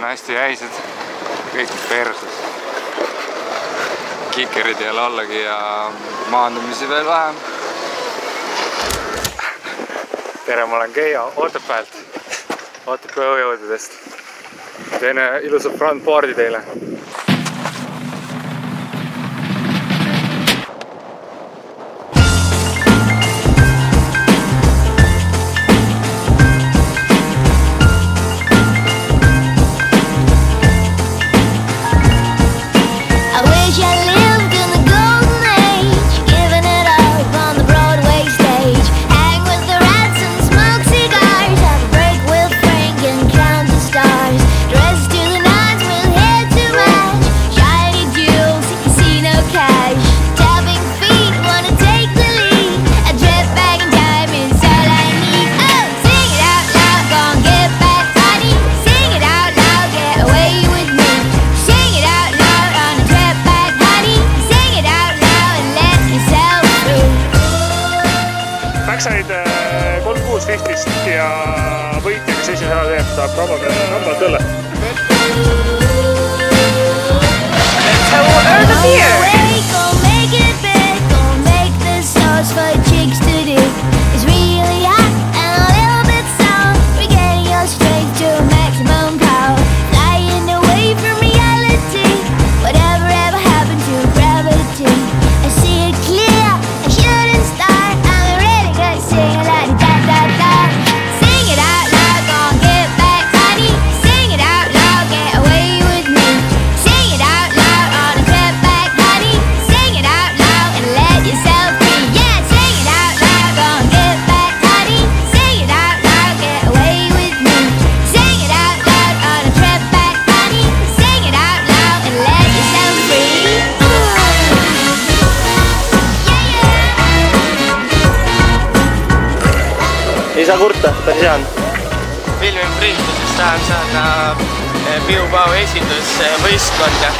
on hästi jäised, kõik persus. Kikerid ei ole allagi ja maandumisi veel vähem. Tere, ma olen Keijo Otepäält, Otepää õujõududest. Teen ilusa frontboardi teile. Said 3650 ja võitja, kes esimese ära teeb, saab kambalt õlle. Let's have order the beer! Ei saa kurta, ta ei saanud. Filmi printusest tahan saada Piu-Pau esindusvõistkonda.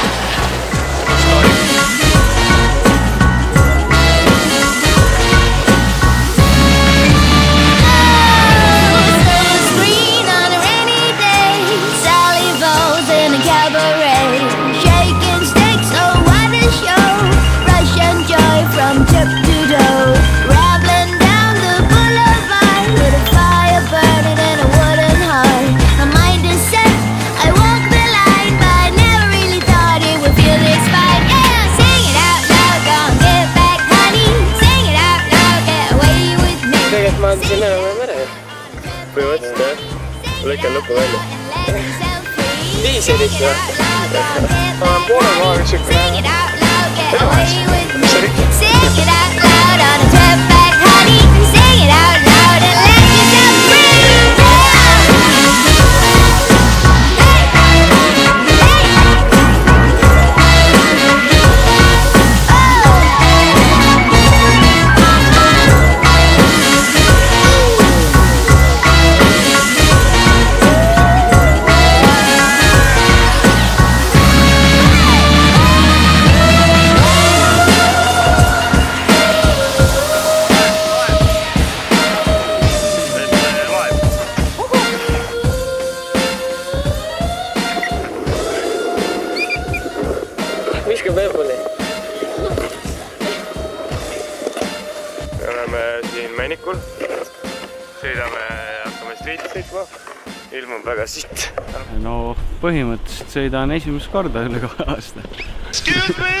Siin enam ei mere. Põhimõtteliselt jah. Lõikan lõpu välja. Diiselit või? Ma olen poole kohaga sükene. Mis see rikki? Viska peepuli. Me oleme siin Männikul. Sõidame, hakkame street'i sõitma. Ilm on väga sitt. No põhimõtteliselt sõidan esimest korda üle 2 aasta. Excuse me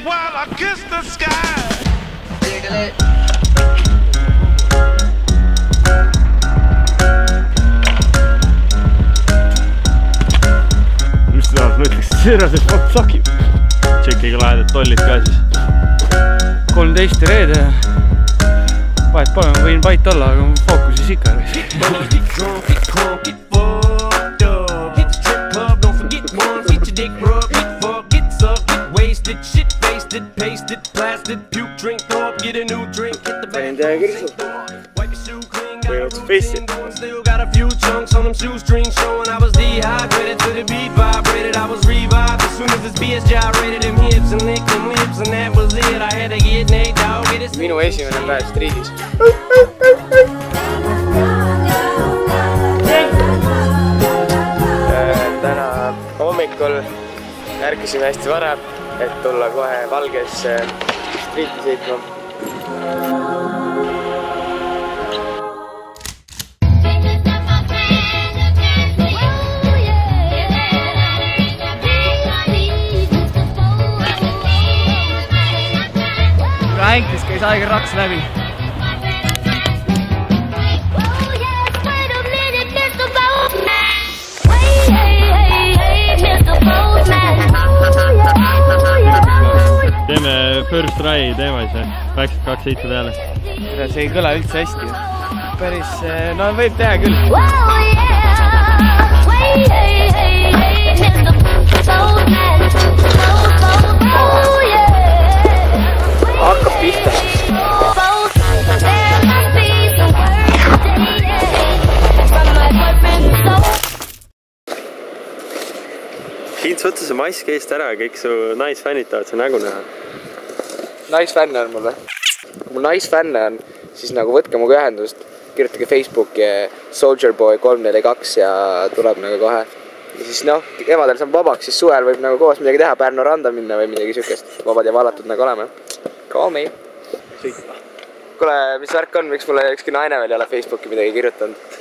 while I kiss the sky. Just tahab mõtleks, et see fakt sakib. Tšekiga lahedad tollid ka siis. 13 reede ja vahet pole, ma võin vait olla, aga fookusis ikka. Panin teha kirsu. Põhimõtteliselt fessi. Still got a few chunks on them shoestrings showing I was dehydrated to the beat vibrated. I was revived as soon as this BS gyrated them hips and licked them lips and that was it. I had to get Nate dog. Minu esimene päev striidis. Täna hommikul ärkasime hästi vara, et tulla kohe Valges striiti sõitma. Hänkis käis aega raks läbi. Teeme first try teema siis, läksid 2-7 peale. See ei kõla üldse hästi. Päris, no võib teha küll. Hakkab pihta. Hints, võtta see mask eest ära, kõik su naisfännid tahavad su nägu näha. Naisfänne on mul või? Kui mul naisfänne on, siis nagu võtke muga ühendust, kirjutage Facebooki SoldierBoy342 ja tuleb nagu kohe. Ja siis noh, kevadel saab vabaks, siis suvel võib nagu koos midagi teha, Pärnu randa minna või midagi sükest. Vabad ja valatud nagu oleme. Call me. Kuule, mis värk on, miks mulle ükski naine veel ei ole Facebooki midagi kirjutanud?